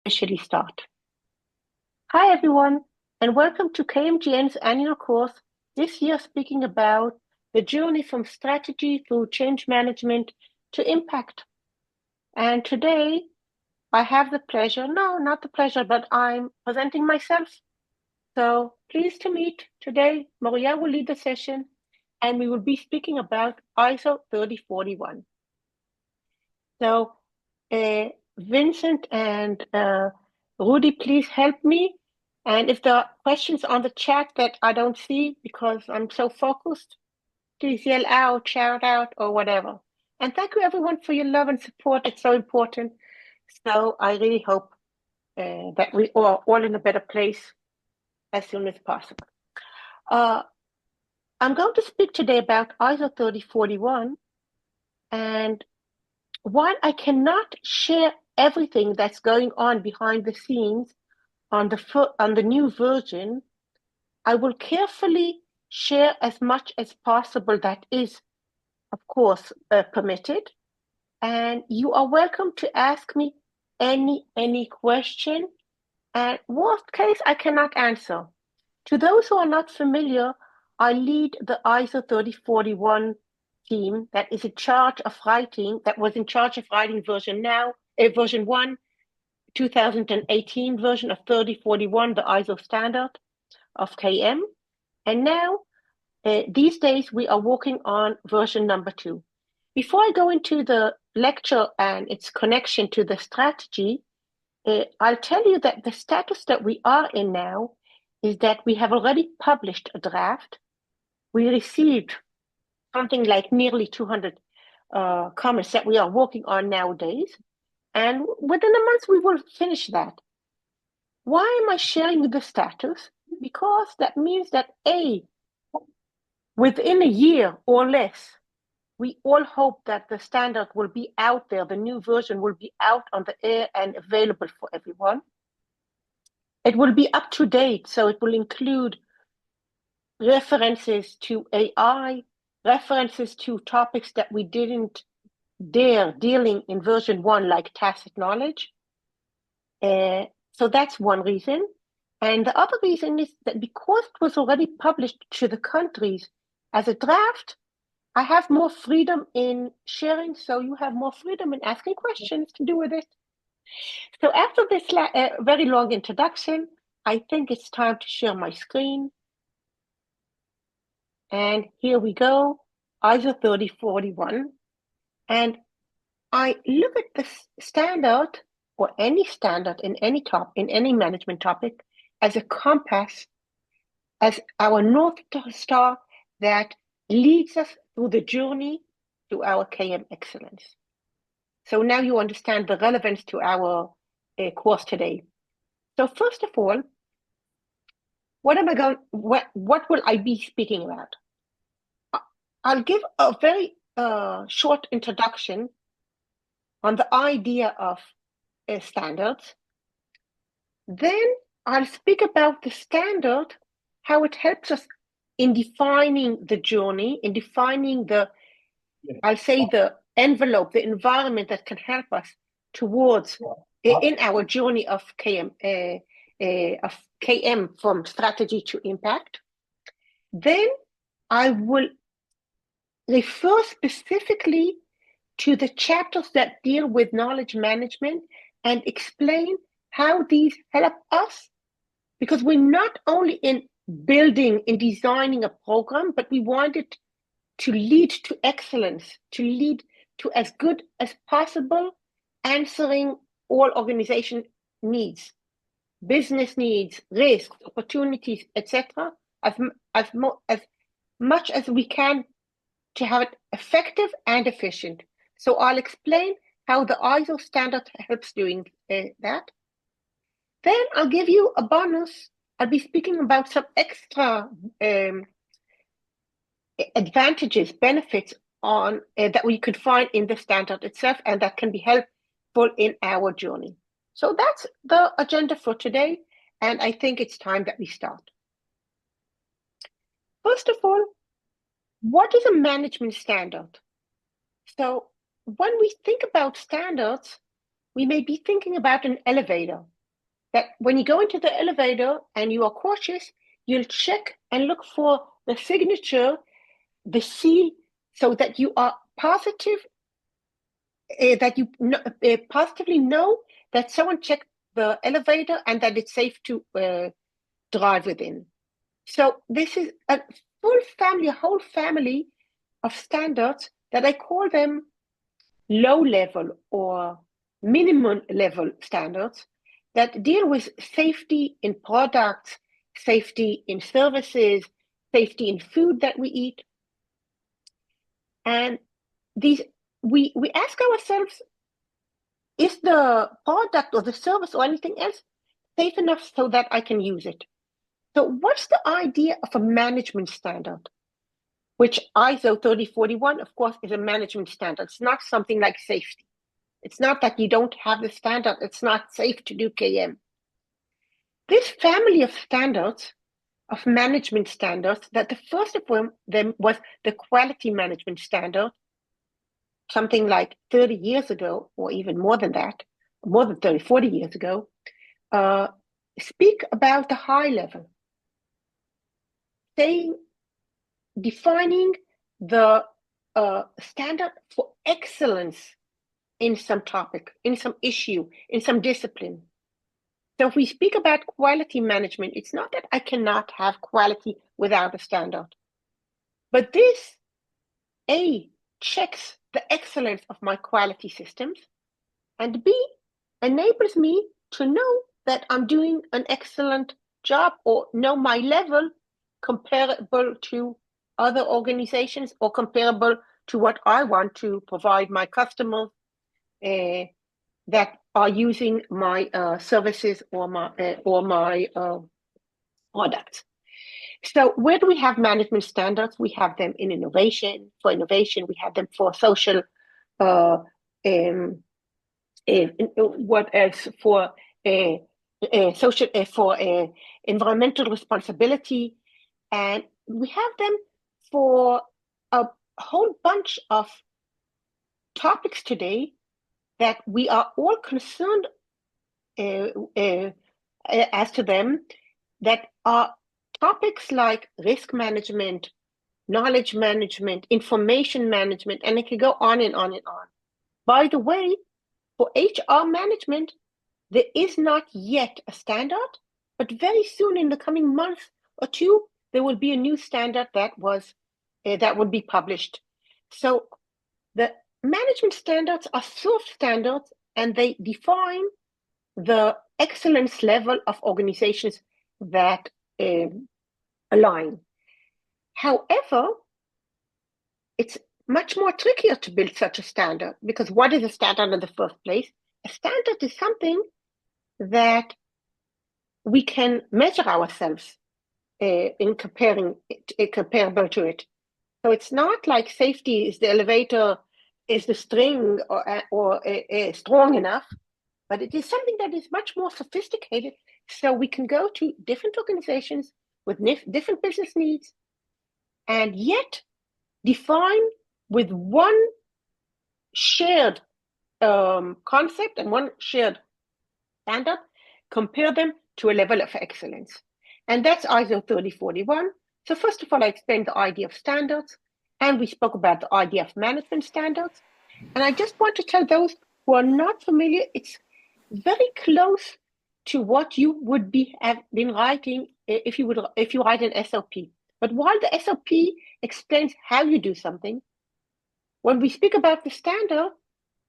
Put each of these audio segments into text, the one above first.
officially start. Hi everyone, and welcome to KMGN's annual course, this year speaking about the journey from strategy through change management to impact. And today I have the pleasure, no, not the pleasure, but I'm presenting myself. So pleased to meet today, Maria will lead the session, and we will be speaking about ISO 3041. So Vincent and Rudy, please help me. And if there are questions on the chat that I don't see because I'm so focused, please yell out, shout out, or whatever. And thank you everyone for your love and support. It's so important. So I really hope that we are all in a better place as soon as possible. I'm going to speak today about ISO 3041. And while I cannot share everything that's going on behind the scenes on the new version, I will carefully share as much as possible that is, of course, permitted. And you are welcome to ask me any question. And worst case, I cannot answer. To those who are not familiar, I lead the ISO 3041 team that is in charge of writing, that was in charge of writing version 1, 2018 version of 3041, the ISO standard of KM. And now, these days, we are working on version number 2. Before I go into the lecture and its connection to the strategy, I'll tell you that the status that we are in now is that we have already published a draft. We received something like nearly 200 comments that we are working on nowadays. And within a month, we will finish that. Why am I sharing the status? Because that means that within a year or less, we all hope that the standard will be out there, the new version will be out on the air and available for everyone. It will be up to date, so it will include references to AI, references to topics that we didn't dare dealing in version 1, like tacit knowledge. So that's one reason. And the other reason is that because it was already published to the countries as a draft, I have more freedom in sharing, so you have more freedom in asking questions to do with it. So after this very long introduction, I think it's time to share my screen. And here we go, ISO 3041. And I look at the standard or any standard in any management topic as a compass, as our North Star that leads us through the journey to our KM excellence. So now you understand the relevance to our course today. So first of all, what will I be speaking about? I'll give a very short introduction on the idea of standards. Then I'll speak about the standard, how it helps us in defining the journey, in defining I'll say the envelope, the environment that can help us towards in our journey of KM from strategy to impact. Then I will refer specifically to the chapters that deal with knowledge management and explain how these help us, because we're not only in building and designing a program, but we want it to lead to excellence, to lead to as good as possible, answering all organization needs, business needs, risks, opportunities, etc., as much as we can to have it effective and efficient. So I'll explain how the ISO standard helps doing that. Then I'll give you a bonus. I'll be speaking about some extra advantages, benefits on that we could find in the standard itself and that can be helpful in our journey. So that's the agenda for today, and I think it's time that we start. First of all, what is a management standard? So when we think about standards, we may be thinking about an elevator. that when you go into the elevator and you are cautious, you'll check and look for the signature, the seal, so that you are positive, that you positively know that someone checked the elevator and that it's safe to drive within. So this is a full family, a whole family of standards that I call them low level or minimum level standards that deal with safety in products, safety in services, safety in food that we eat. And these we ask ourselves, is the product or the service or anything else safe enough so that I can use it? So what's the idea of a management standard? Which ISO 3041, of course, is a management standard. It's not something like safety. It's not that you don't have the standard. It's not safe to do KM. This family of standards, of management standards, that the first of them was the quality management standard, something like 30 years ago, or even more than that, more than 30, 40 years ago, speak about the high level, saying, defining the standard for excellence in some topic, in some issue, in some discipline. So if we speak about quality management, it's not that I cannot have quality without a standard, but this, A, checks the excellence of my quality systems, and B, enables me to know that I'm doing an excellent job or know my level comparable to other organizations or comparable to what I want to provide my customers that are using my services or my products. So where do we have management standards? We have them in innovation. For innovation, we have them for social, what else? For social, for environmental responsibility. And we have them for a whole bunch of topics today that we are all concerned as to them, that are topics like risk management, knowledge management, information management, and it can go on and on and on. By the way, for HR management, there is not yet a standard, but very soon in the coming month or two, there will be a new standard that would be published. So the management standards are soft standards, and they define the excellence level of organizations that align. However, it's much more trickier to build such a standard, because what is a standard in the first place? A standard is something that we can measure ourselves in comparable to it. So it's not like safety is the elevator, is the string or strong enough, but it is something that is much more sophisticated. So we can go to different organizations with different business needs and yet define with one shared concept and one shared standard, compare them to a level of excellence. And that's ISO 3041. So first of all, I explained the idea of standards, and we spoke about the idea of management standards. And I just want to tell those who are not familiar, it's very close to what you would have been writing if you write an SOP. But while the SOP explains how you do something, when we speak about the standard,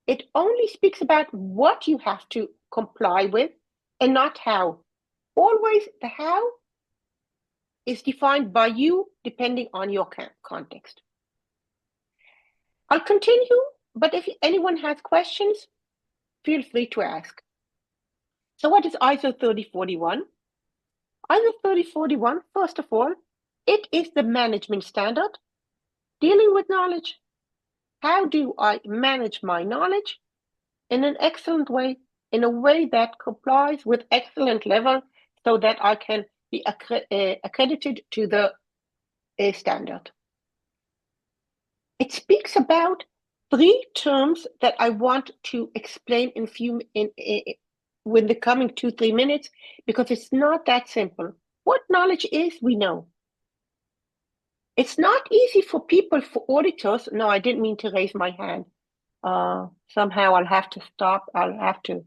it only speaks about what you have to comply with and not how. Always the how is defined by you depending on your context. I'll continue, but if anyone has questions, feel free to ask. So what is ISO 3041? ISO 3041, first of all, it is the management standard dealing with knowledge. How do I manage my knowledge in an excellent way, in a way that complies with excellent level so that I can be accredited to the standard? It speaks about three terms that I want to explain with the coming 2-3 minutes, because it's not that simple. What knowledge is, we know. It's not easy for people, for auditors. No, I didn't mean to raise my hand. Somehow I'll have to stop. I'll have to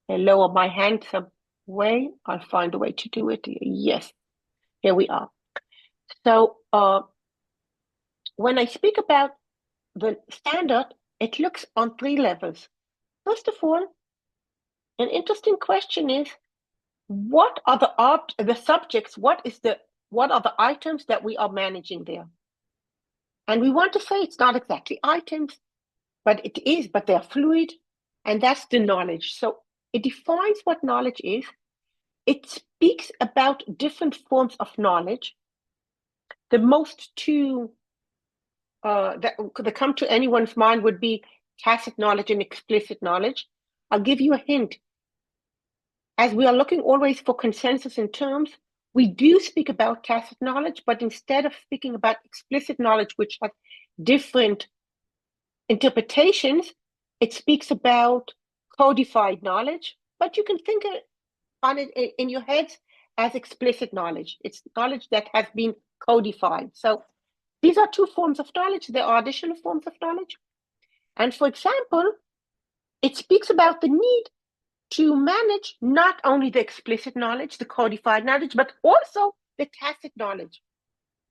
lower my hand some way. I'll find a way to do it. Yes, here we are. So when I speak about the standard, it looks on 3 levels. First of all, an interesting question is, what are the subjects? What are the items that we are managing there? And we want to say it's not exactly items, but it is, but they're fluid, and that's the knowledge. So it defines what knowledge is. It speaks about different forms of knowledge. The most two that come to anyone's mind would be tacit knowledge and explicit knowledge. I'll give you a hint. As we are looking always for consensus in terms, we do speak about tacit knowledge, but instead of speaking about explicit knowledge, which has different interpretations, it speaks about codified knowledge, but you can think on it in your heads as explicit knowledge. It's knowledge that has been codified. So these are 2 forms of knowledge. There are additional forms of knowledge. And for example, it speaks about the need to manage not only the explicit knowledge, the codified knowledge, but also the tacit knowledge.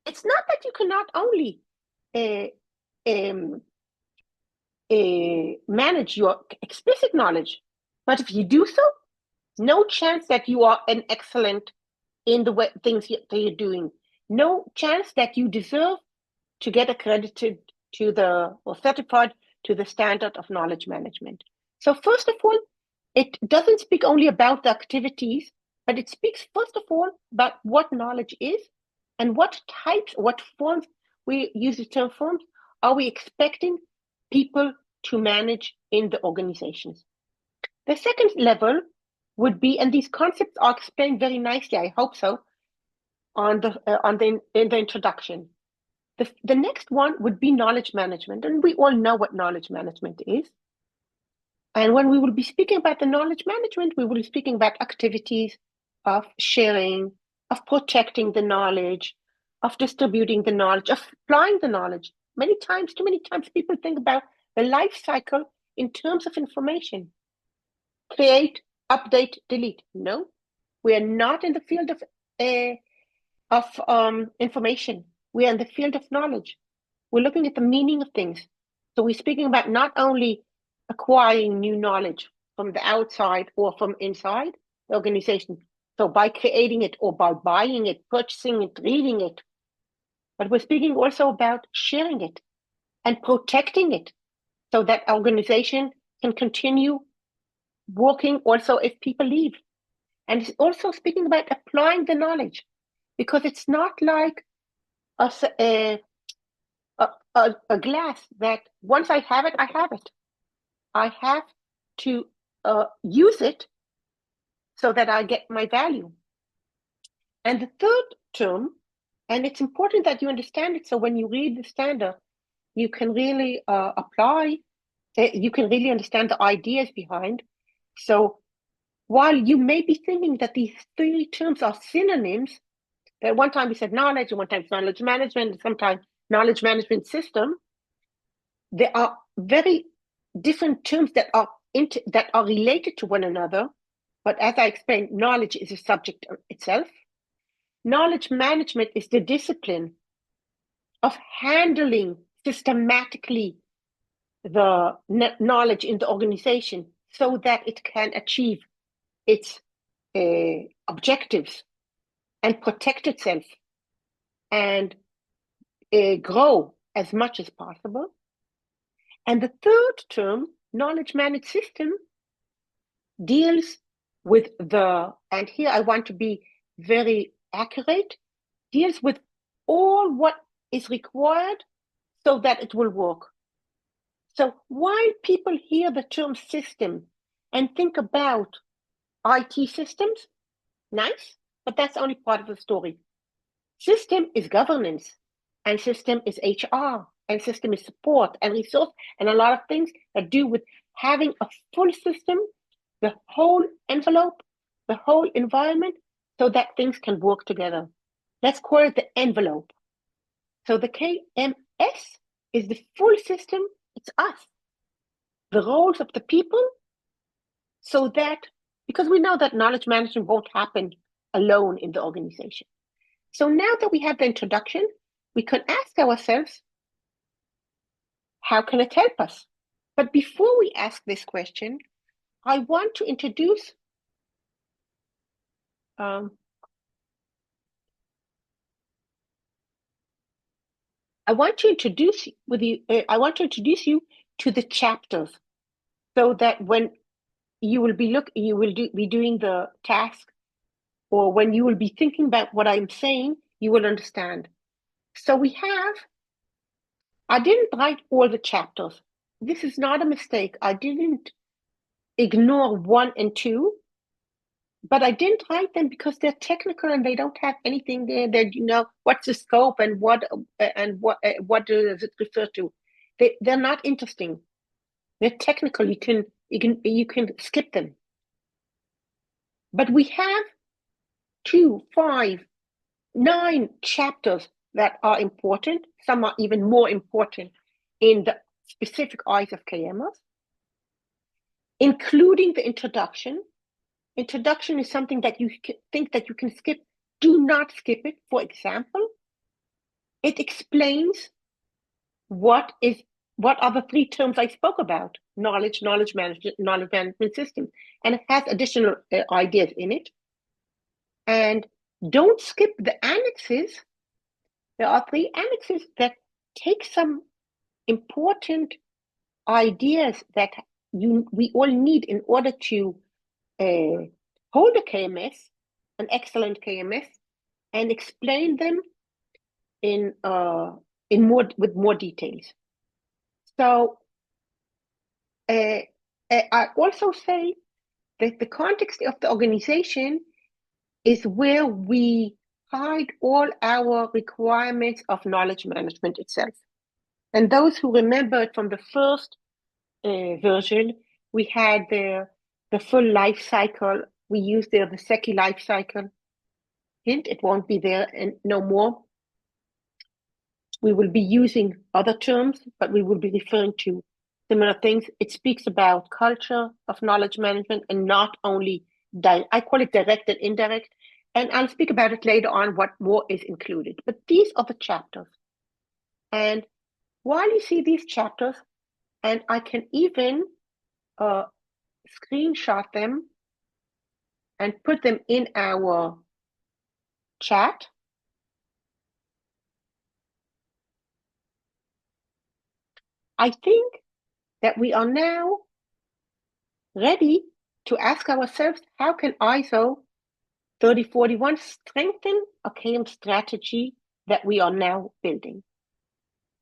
It's not that you cannot only manage your explicit knowledge, but if you do so, no chance that you are an excellent in the things that you're doing. No chance that you deserve to get accredited to or certified to the standard of knowledge management. So first of all, it doesn't speak only about the activities, but it speaks first of all about what knowledge is and what types, what forms, we use the term forms, are we expecting people to manage in the organizations. The second level would be, and these concepts are explained very nicely, I hope so, in the introduction. The next one would be knowledge management, and we all know what knowledge management is. And when we will be speaking about the knowledge management, we will be speaking about activities of sharing, of protecting the knowledge, of distributing the knowledge, of applying the knowledge. Too many times people think about the life cycle in terms of information. Create, update, delete. No, we are not in the field of information. We are in the field of knowledge. We're looking at the meaning of things. So we're speaking about not only acquiring new knowledge from the outside or from inside the organization, so by creating it or by buying it, purchasing it, reading it, but we're speaking also about sharing it and protecting it so that organization can continue working also if people leave. And it's also speaking about applying the knowledge, because it's not like a glass that once I have it, I have it. I have to use it so that I get my value. And the third term, and it's important that you understand it, so when you read the standard, you can really apply, you can really understand the ideas behind. So while you may be thinking that these 3 terms are synonyms, at one time we said knowledge, and one time it's knowledge management, and sometimes knowledge management system, there are very different terms that are related to one another. But as I explained, knowledge is a subject itself. Knowledge management is the discipline of handling systematically the knowledge in the organization so that it can achieve its objectives and protect itself and grow as much as possible. And the third term, knowledge management system, deals with and here I want to be very accurate, deals with all what is required so that it will work. So while people hear the term system and think about IT systems, nice, but that's only part of the story. System is governance, and system is HR, and system is support and resource, and a lot of things that do with having a full system the whole envelope, the whole environment, so that things can work together. Let's call it the envelope. So the KMS is the full system, it's us, the roles of the people, so that, because we know that knowledge management won't happen alone in the organization. So now that we have the introduction, we can ask ourselves, how can it help us? But before we ask this question, I want to introduce I want to introduce you to the chapters, so that when you will be doing the task, or when you will be thinking about what I'm saying, you will understand. So I didn't write all the chapters. This is not a mistake. I didn't ignore 1 and 2, but I didn't write them because they're technical and they don't have anything there that, what's the scope and what does it refer to. They're not interesting. They're technical. You can skip them. But we have 2, 5, 9 chapters that are important. Some are even more important in the specific eyes of KMers, including the introduction. Introduction is something that you think that you can skip. Do not skip it. For example, it explains what are the 3 terms I spoke about: knowledge management system, and it has additional ideas in it. And don't skip the annexes. There are 3 annexes that take some important ideas that we all need in order to hold a KMS, an excellent KMS, and explain them with more details. So I also say that the context of the organization is where we hide all our requirements of knowledge management itself. And those who remember it from the first version, we had the full life cycle. We used the SECI life cycle. Hint, it won't be there and no more. We will be using other terms, but we will be referring to similar things. It speaks about culture of knowledge management, and not only I call it direct and indirect. And I'll speak about it later on, what more is included. But these are the chapters. And while you see these chapters, and I can even screenshot them and put them in our chat. I think that we are now ready to ask ourselves, how can ISO 3041 strengthen a KM strategy that we are now building?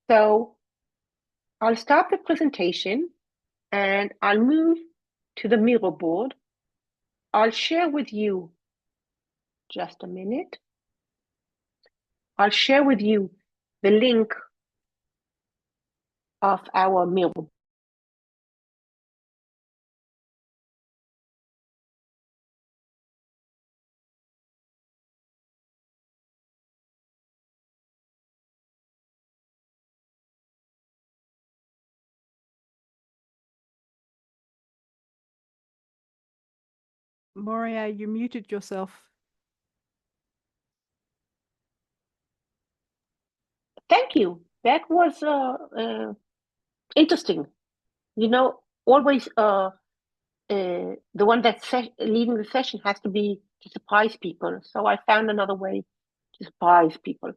So I'll stop the presentation and I'll move to the Miro board. I'll share with you, just a minute. I'll share with you the link of our Miro. Moria, you muted yourself. Thank you. That was interesting. Always the one that's leading the session has to be to surprise people. So I found another way to surprise people.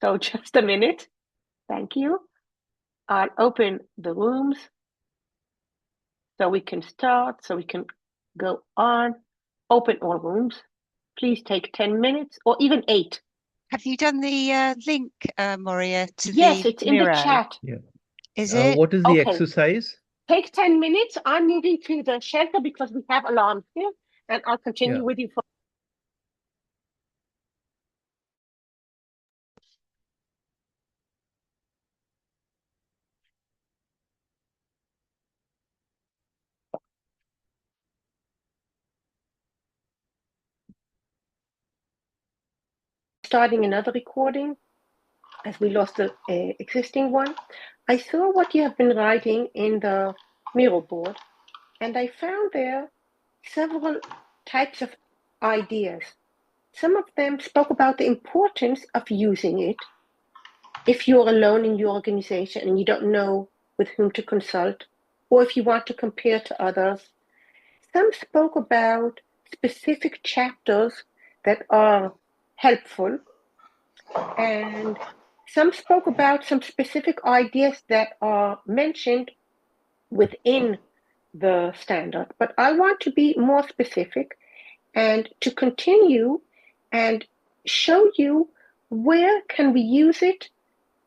So just a minute. Thank you. I'll open the rooms so we can start, so we can go on. Open all rooms. Please take 10 minutes or even 8. Have you done the link, Moria, to yes, the it's in Miro? the chat. Yeah. Is it? What is the exercise? Take 10 minutes. I'm moving to the shelter because we have alarms here, and I'll continue with you for. starting another recording as we lost the existing one. I saw what you have been writing in the Miro board, and I found there several types of ideas. Some of them spoke about the importance of using it if you're alone in your organization and you don't know with whom to consult, or if you want to compare to others. Some spoke about specific chapters that are helpful, and some spoke about some specific ideas that are mentioned within the standard. But I want to be more specific and to continue and show you where can we use it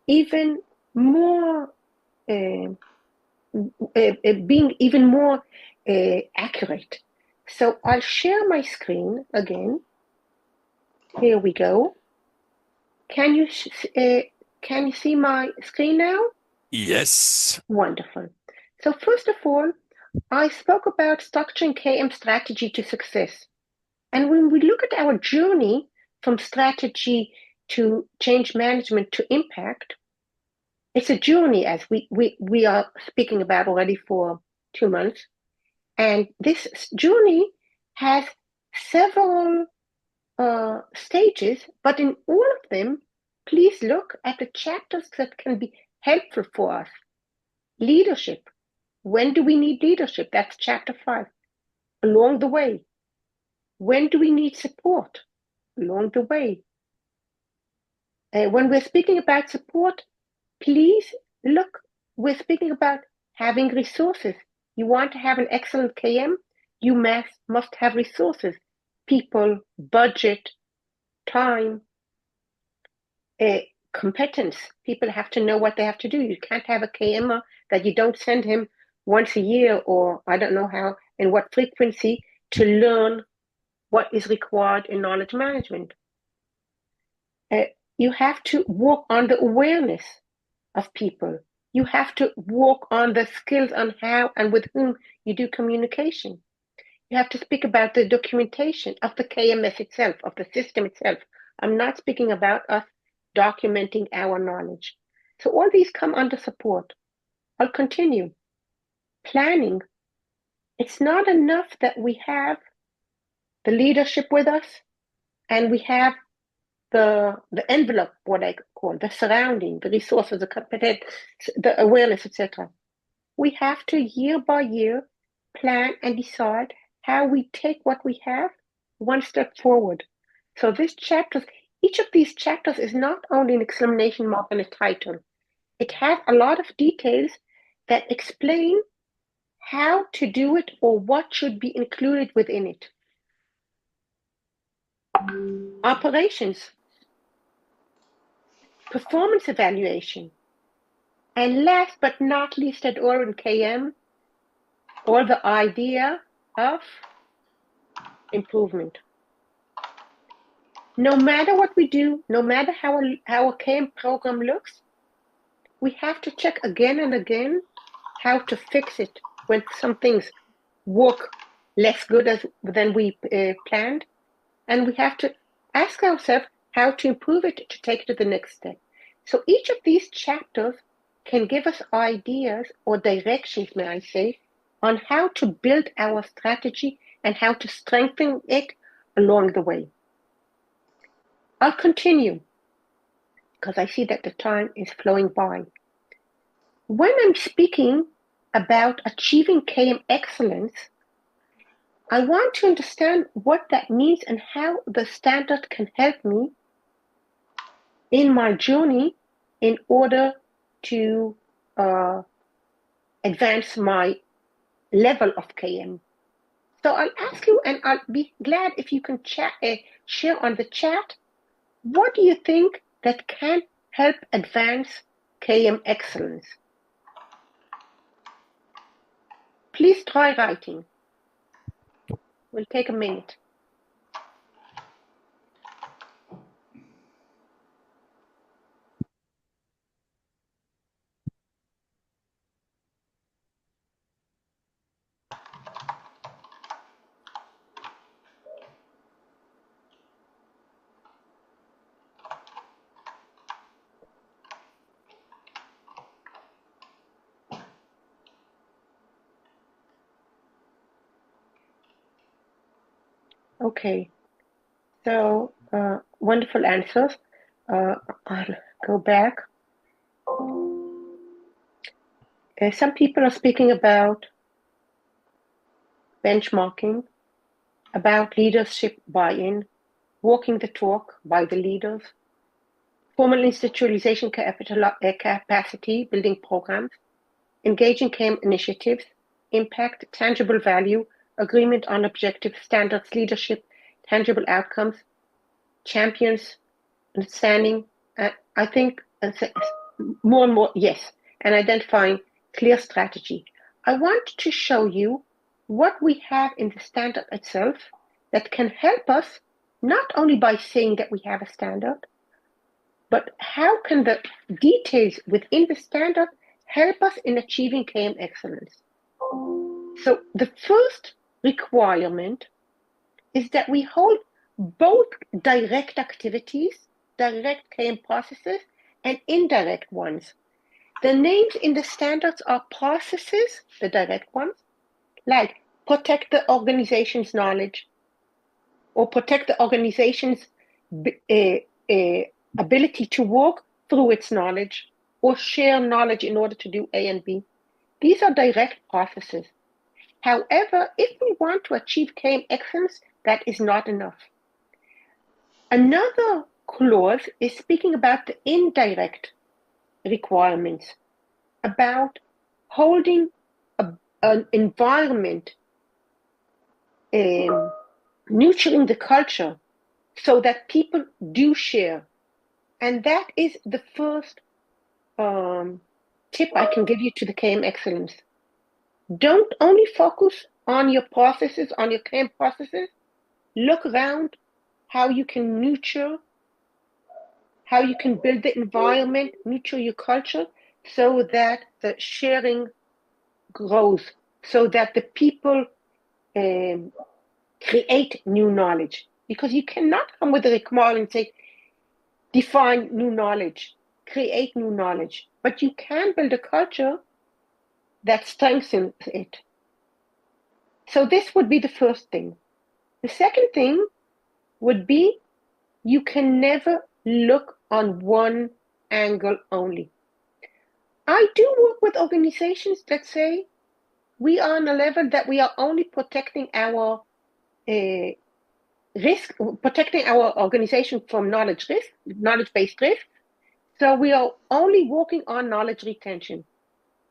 even more, being even more accurate. So I'll share my screen again. Here we go. Can you see my screen now? Yes. Wonderful. So first of all, I spoke about structuring KM strategy to success. And when we look at our journey from strategy to change management to impact, it's a journey, as we are speaking about already for 2 months. And this journey has several stages, but in all of them, please look at the chapters that can be helpful for us. Leadership. When do we need leadership? That's chapter 5. Along the way. When do we need support? Along the way. When we're speaking about support, please look, we're speaking about having resources. You want to have an excellent KM, you must have resources, people, budget, time, competence. People have to know what they have to do. You can't have a KMer that you don't send him once a year, or I don't know how and what frequency, to learn what is required in knowledge management. You have to work on the awareness of people. You have to work on the skills on how and with whom you do communication. You have to speak about the documentation of the KMS itself, of the system itself. I'm not speaking about us documenting our knowledge. So all these come under support. I'll continue. Planning. It's not enough that we have the leadership with us and we have the envelope, what I call the surrounding, the resources, the competence, the awareness, etc. We have to year by year plan and decide how we take what we have one step forward. So each of these chapters is not only an exclamation mark and a title. It has a lot of details that explain how to do it or what should be included within it. Operations. Performance evaluation. And last but not least at all in KM, or the idea of improvement. No matter what we do, no matter how a KM program looks, we have to check again and again how to fix it when some things work less good than we planned. And we have to ask ourselves how to improve it to take it to the next step. So each of these chapters can give us ideas or directions, may I say, on how to build our strategy and how to strengthen it along the way. I'll continue because I see that the time is flowing by. When I'm speaking about achieving KM excellence, I want to understand what that means and how the standard can help me in my journey in order to advance my level of KM. So I'll ask you, and I'll be glad if you can share on the chat, what do you think that can help advance KM excellence? Please try writing. We'll take a minute. Okay. So, wonderful answers. I'll go back. Some people are speaking about benchmarking, about leadership buy-in, walking the talk by the leaders, formal institutionalization capacity building programs, engaging KM initiatives, impact, tangible value, agreement on objective standards, leadership, tangible outcomes, champions, understanding. I think more and more, yes, and identifying clear strategy. I want to show you what we have in the standard itself that can help us, not only by saying that we have a standard, but how can the details within the standard help us in achieving KM excellence? So the first requirement is that we hold both direct activities, direct KM processes, and indirect ones. The names in the standards are processes, the direct ones, like protect the organization's knowledge, or protect the organization's ability to work through its knowledge, or share knowledge in order to do A and B. These are direct processes. However, if we want to achieve KM excellence, that is not enough. Another clause is speaking about the indirect requirements, about holding an environment, nurturing the culture so that people do share. And that is the first tip I can give you to the KM excellence. Don't only focus on your processes, on your KM processes. Look around how you can nurture, how you can build the environment, nurture your culture, so that the sharing grows, so that the people create new knowledge. Because you cannot come with a requirement and say, define new knowledge, create new knowledge, but you can build a culture that strengthens it. So this would be the first thing. The second thing would be you can never look on one angle only. I do work with organizations that say we are on a level that we are only protecting our risk, protecting our organization from knowledge risk, knowledge-based risk. So we are only working on knowledge retention.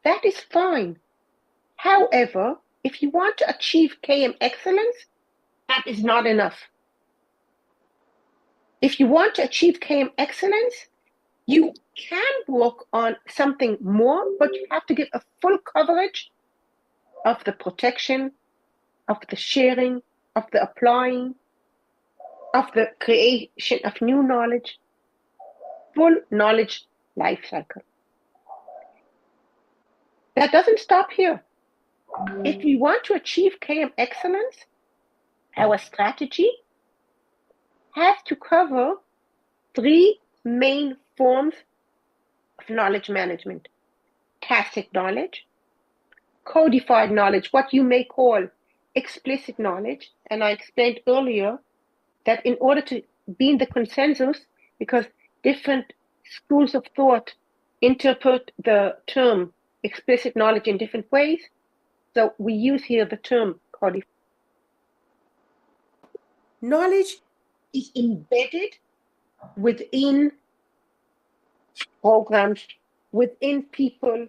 That is fine. However, if you want to achieve KM excellence, that is not enough. If you want to achieve KM excellence, you can work on something more, but you have to give a full coverage of the protection, of the sharing, of the applying, of the creation of new knowledge, full knowledge life cycle. That doesn't stop here. If we want to achieve KM excellence, our strategy has to cover 3 main forms of knowledge management: tacit knowledge, codified knowledge, what you may call explicit knowledge. And I explained earlier that in order to be in the consensus, because different schools of thought interpret the term explicit knowledge in different ways, so we use here the term codified. Knowledge is embedded within programs, within people,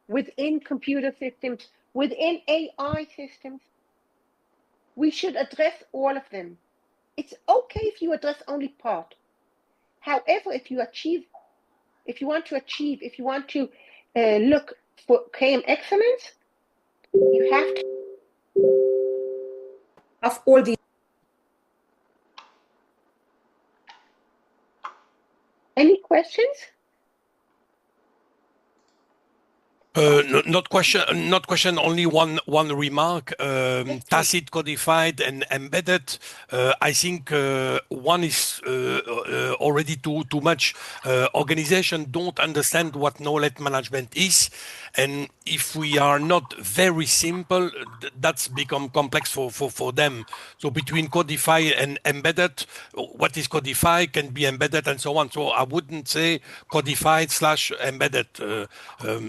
within computer systems, within AI systems. We should address all of them. It's okay if you address only part. However, if you want to look for KM excellence, you have to have all these. Any questions? Not question. Only one remark. Tacit, codified, and embedded. I think one is already too much. Organization don't understand what knowledge management is, and if we are not very simple, that's become complex for them. So between codified and embedded, what is codified can be embedded and so on. So I wouldn't say codified slash embedded.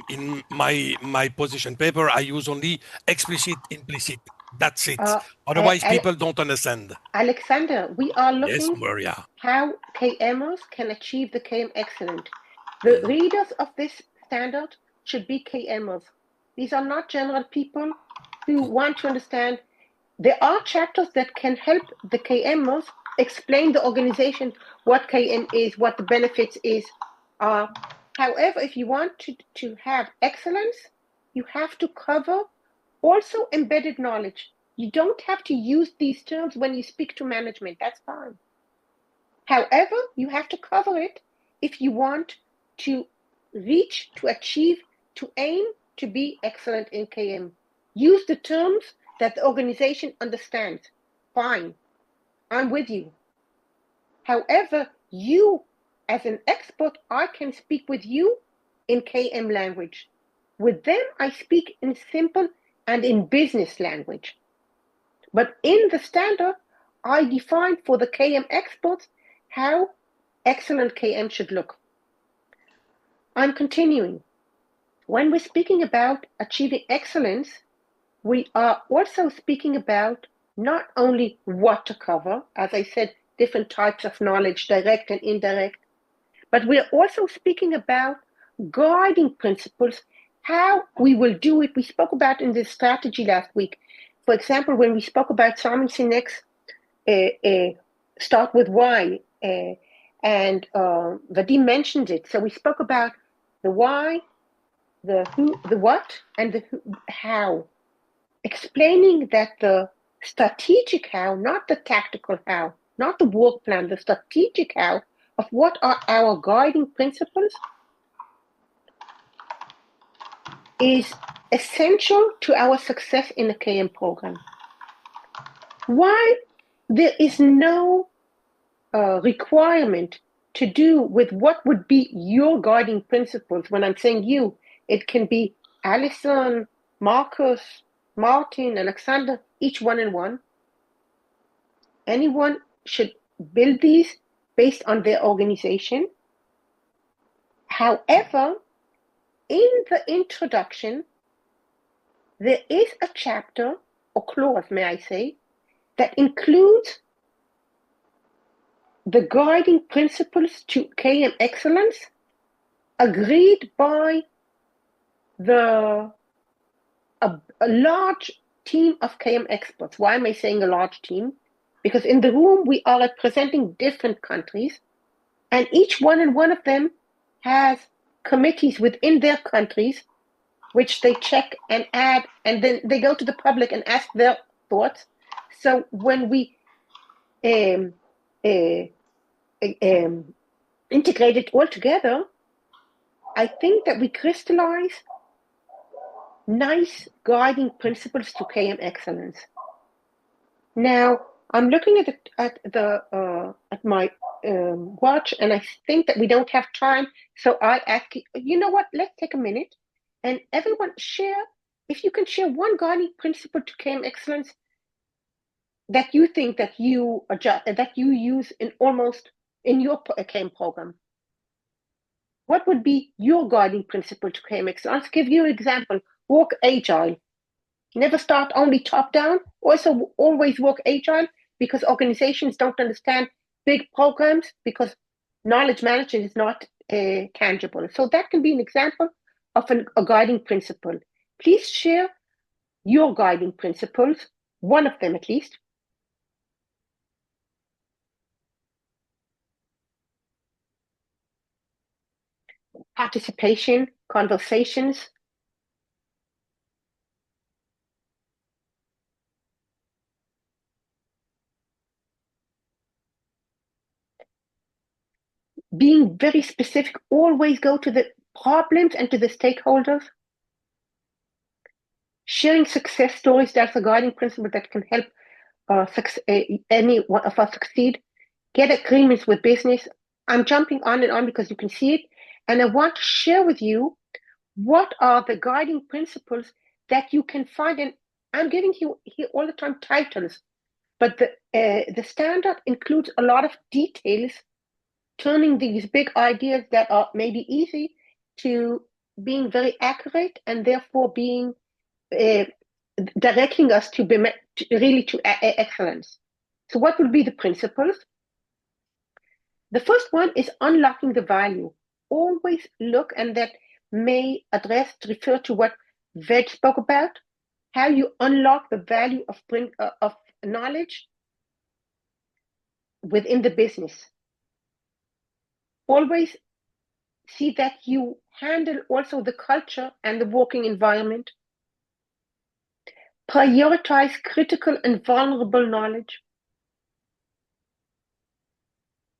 In my position paper, I use only explicit, implicit. That's it. Uh, Otherwise, people don't understand. Alexander, we are Yes, looking Maria. how KMers can achieve the KM excellent. The readers of this standard should be KMers. These are not general people who want to understand. There are chapters that can help the KMers explain the organization, what KM is, what the benefits is. However, if you want to have excellence, you have to cover also embedded knowledge. You don't have to use these terms when you speak to management. That's fine. However, you have to cover it if you want to reach, to achieve, to aim to be excellent in KM. Use the terms that the organization understands. Fine. I'm with you. However, you, as an expert, I can speak with you in KM language. With them, I speak in simple and in business language. But in the standard, I define for the KM experts how excellent KM should look. I'm continuing. When we're speaking about achieving excellence, we are also speaking about not only what to cover, as I said, different types of knowledge, direct and indirect, but we're also speaking about guiding principles, how we will do it. We spoke about in this strategy last week. For example, when we spoke about Simon Sinek's start with why, and Vadim mentioned it. So we spoke about the why, the who, the what, and the who, how, explaining that the strategic how, not the tactical how, not the work plan, the strategic how of what are our guiding principles is essential to our success in the KM program. Why there is no requirement to do with what would be your guiding principles. When I'm saying you, it can be Alison, Marcus, Martin, Alexander, each one in one. Anyone should build these based on their organization. However, in the introduction, there is a chapter or clause, may I say, that includes the guiding principles to KM excellence agreed by a large team of KM experts. Why am I saying a large team? Because in the room we are representing different countries, and each one of them has committees within their countries which they check and add, and then they go to the public and ask their thoughts. So when we integrate it all together, I think that we crystallize nice guiding principles to KM excellence. Now, I'm looking at my watch, and I think that we don't have time. So I ask you know what? Let's take a minute, and everyone share. If you can share one guiding principle to KM excellence that you think that you use in your KM program. What would be your guiding principle to KM excellence? I'll give you an example. Work agile. Never start only top down. Also, always work agile, because organizations don't understand big programs because knowledge management is not tangible. So that can be an example of a guiding principle. Please share your guiding principles, one of them at least. Participation, conversations. Being very specific, always go to the problems and to the stakeholders. sharing success stories. That's a guiding principle that can help any one of us succeed. Get agreements with business. I'm jumping on and on because you can see it. And I want to share with you what are the guiding principles that you can find. And I'm giving you here all the time titles, but the standard includes a lot of details, turning these big ideas that are maybe easy to being very accurate and therefore being directing us to excellence. So what would be the principles? The first one is unlocking the value. Always look, and that may refer to what Veg spoke about, how you unlock the value of knowledge within the business. Always see that you handle also the culture and the working environment. Prioritize critical and vulnerable knowledge.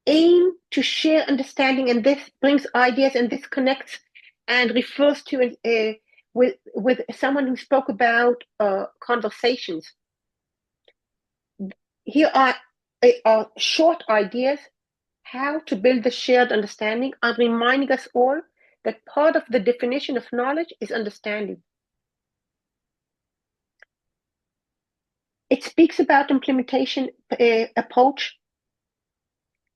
Aim to share understanding, and this brings ideas, and this connects and refers to with someone who spoke about conversations. Here are short ideas how to build the shared understanding. I'm reminding us all that part of the definition of knowledge is understanding. It speaks about implementation approach.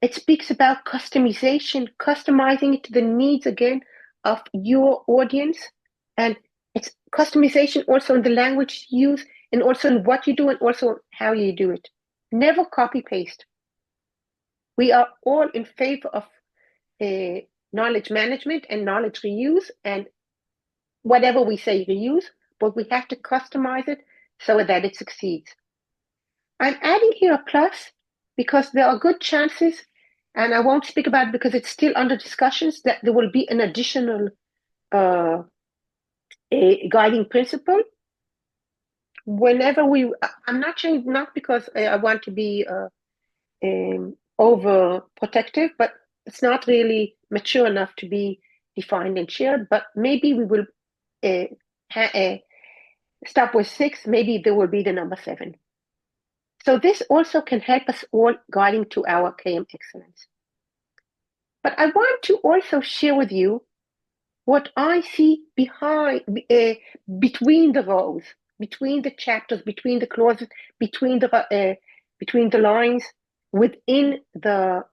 It speaks about customization, customizing it to the needs again of your audience. And it's customization also in the language you use, and also in what you do, and also how you do it. Never copy paste. We are all in favor of knowledge management and knowledge reuse, and whatever we say reuse, but we have to customize it so that it succeeds. I'm adding here a plus because there are good chances, and I won't speak about it because it's still under discussions, that there will be an additional guiding principle. Whenever I'm not saying not because I want to be overprotective, but it's not really mature enough to be defined and shared. But maybe we will stop with 6. Maybe there will be the number 7. So this also can help us all guiding to our KM excellence. But I want to also share with you what I see behind, between the rows, between the chapters, between the clauses, between the lines, within the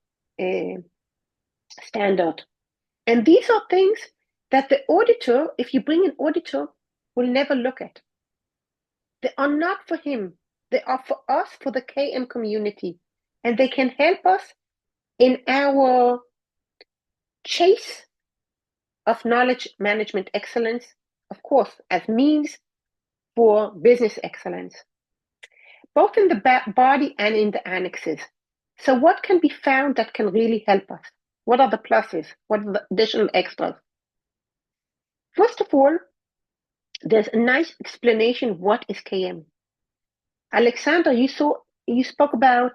standard. And these are things that the auditor, if you bring an auditor, will never look at. They are not for him. They are for us, for the KM community. And they can help us in our chase of knowledge management excellence, of course, as means for business excellence, both in the body and in the annexes. So what can be found that can really help us? What are the pluses? What are the additional extras? First of all, there's a nice explanation what is KM. Alexander, you spoke about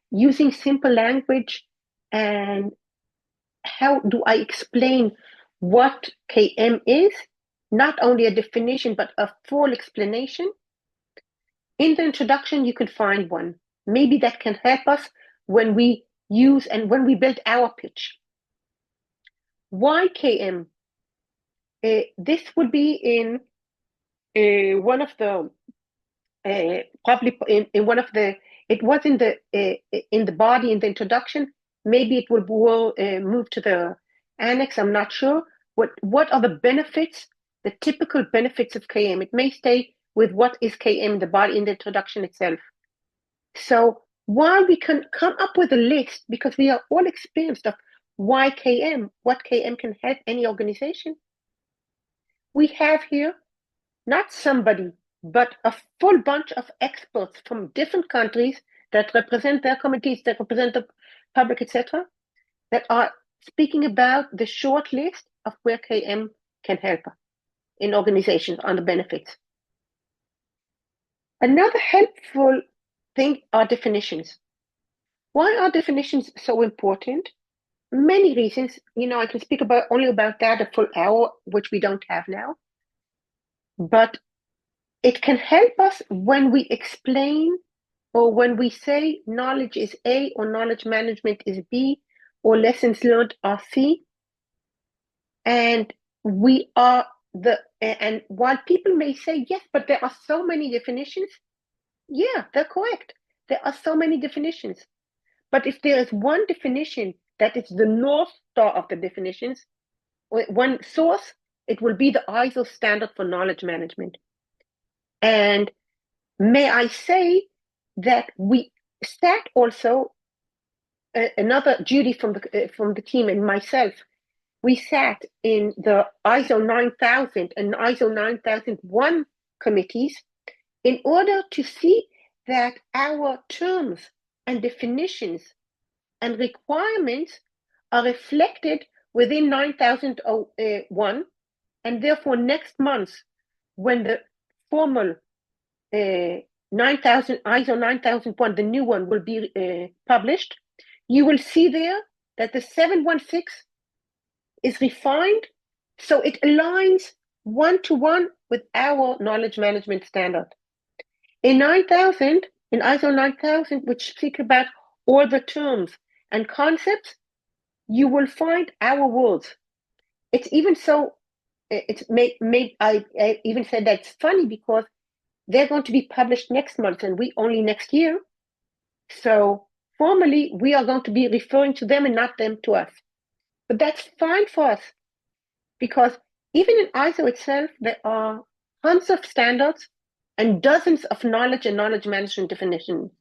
using simple language, and how do I explain what KM is? Not only a definition, but a full explanation. In the introduction, you can find one. Maybe that can help us when we use and when we build our pitch. Why KM? This would be in one of the probably in one of the. It was in the body in the introduction. Maybe it will move to the annex. I'm not sure. What are the benefits? The typical benefits of KM. It may stay with what is KM, the body in the introduction itself. So while we can come up with a list, because we are all experienced of why KM, what KM can help any organization, we have here not somebody, but a full bunch of experts from different countries that represent their committees, that represent the public, etc., that are speaking about the short list of where KM can help in organizations on the benefits. Another helpful thing are definitions. Why are definitions so important? Many reasons. I can speak only about that a full hour, which we don't have now. But it can help us when we explain or when we say knowledge is A or knowledge management is B or lessons learned are C. And and while people may say, yes, but there are so many definitions, yeah, they're correct. There are so many definitions. But if there is one definition that is the North Star of the definitions, one source, it will be the ISO standard for knowledge management. And may I say that we sat also, another Judy from the team and myself, we sat in the ISO 9000 and ISO 9001 committees in order to see that our terms and definitions and requirements are reflected within 9001, and therefore next month, when the formal 9000 ISO 9001, the new one, will be published, you will see there that the 716 is refined, so it aligns one-to-one with our knowledge management standard. In 9000, in ISO 9000, which speak about all the terms and concepts, you will find our words. It's even so, I even said that's funny because they're going to be published next month and we only next year. So formally, we are going to be referring to them and not them to us. But that's fine for us because even in ISO itself, there are tons of standards and dozens of knowledge and knowledge management definitions.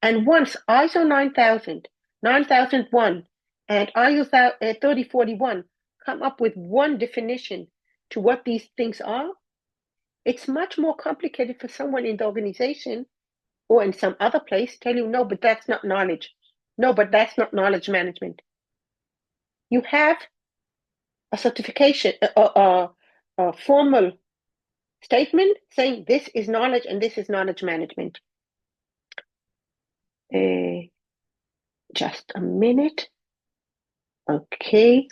And once ISO 9000, 9001, and ISO 3041 come up with one definition to what these things are, it's much more complicated for someone in the organization or in some other place tell you, no, but that's not knowledge. No, but that's not knowledge management. You have a certification, a formal statement saying this is knowledge and this is knowledge management. Just a minute. Okay,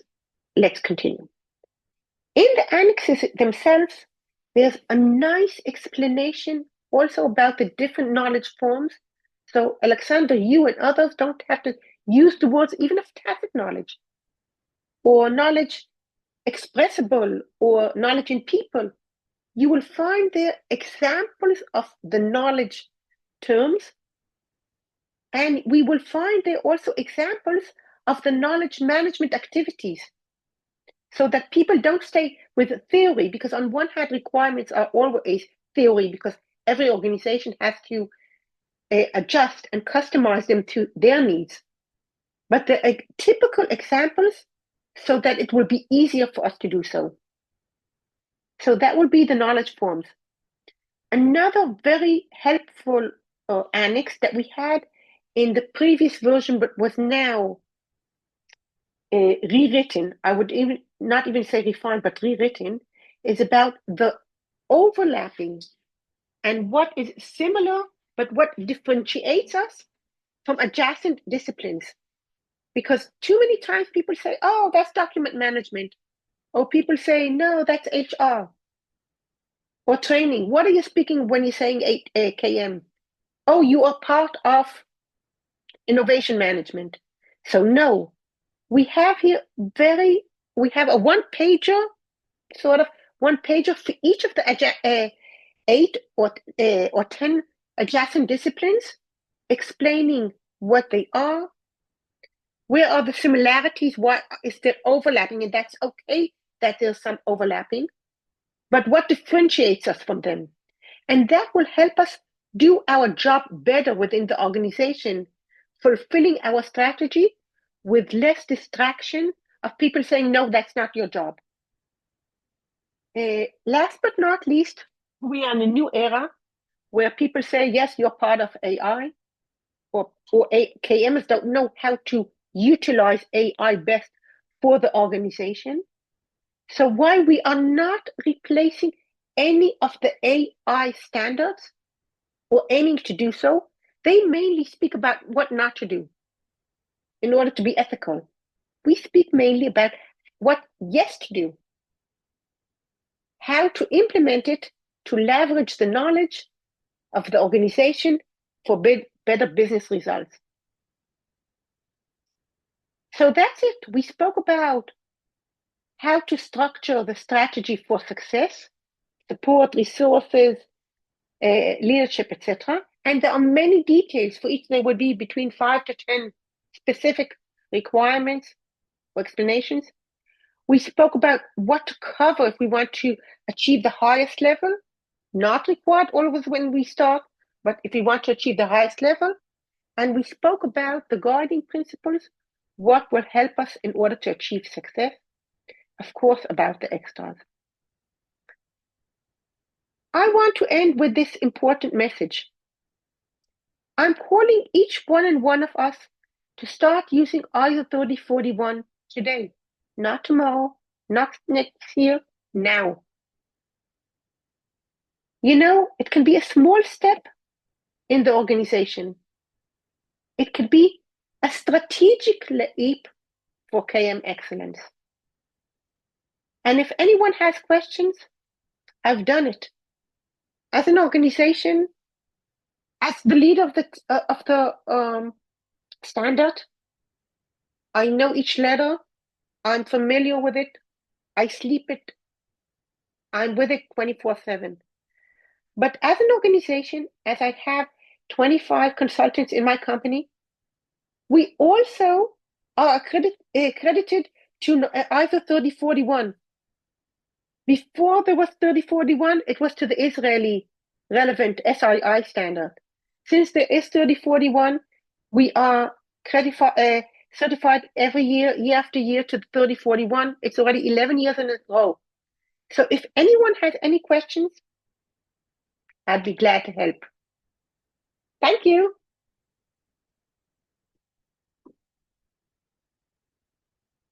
let's continue. In the annexes themselves, there's a nice explanation also about the different knowledge forms. So Alexander, you and others don't have to use the words even of tacit knowledge or knowledge expressible or knowledge in people. You will find there examples of the knowledge terms, and we will find there also examples of the knowledge management activities, so that people don't stay with theory, because on one hand, requirements are always theory because every organization has to adjust and customize them to their needs. But the typical examples so that it will be easier for us to do so. So that will be the knowledge forms. Another very helpful annex that we had in the previous version, but was now rewritten, I would not even say refined, but rewritten, is about the overlapping and what is similar, but what differentiates us from adjacent disciplines. Because too many times people say, oh, that's document management. Or people say, no, that's HR. Or training. What are you speaking when you're saying KM? Oh, you are part of innovation management. So no, we have here we have a one-pager, sort of one-pager for each of the 8 or 10 adjacent disciplines, explaining what they are, where are the similarities, what is there overlapping, and that's okay that there's some overlapping, but what differentiates us from them. And that will help us do our job better within the organization, fulfilling our strategy with less distraction of people saying, no, that's not your job. Last but not least, we are in a new era where people say, yes, you're part of AI, or KMs don't know how to utilize AI best for the organization. So while we are not replacing any of the AI standards or aiming to do so, they mainly speak about what not to do in order to be ethical. We speak mainly about what yes to do, how to implement it to leverage the knowledge of the organization for better business results. So that's it. We spoke about how to structure the strategy for success, support, resources, leadership, etc. And there are many details for each. There would be between 5 to 10 specific requirements or explanations. We spoke about what to cover if we want to achieve the highest level, not required always when we start, but if we want to achieve the highest level. And we spoke about the guiding principles, what will help us in order to achieve success, of course, about the extras. I want to end with this important message. I'm calling each one and one of us to start using ISO 3041 today, not tomorrow, not next year, now. You know, it can be a small step in the organization. It could be a strategic leap for KM excellence. And if anyone has questions, I've done it. As an organization, as the leader of the standard, I know each letter. I'm familiar with it. I sleep it. I'm with it 24/7. But as an organization, as I have 25 consultants in my company, we also are accredited to ISO 3041. Before there was 3041, it was to the Israeli relevant SII standard. Since there is 3041, we are certified every year, year after year, to 3041. It's already 11 years in a row. So if anyone has any questions, I'd be glad to help. Thank you.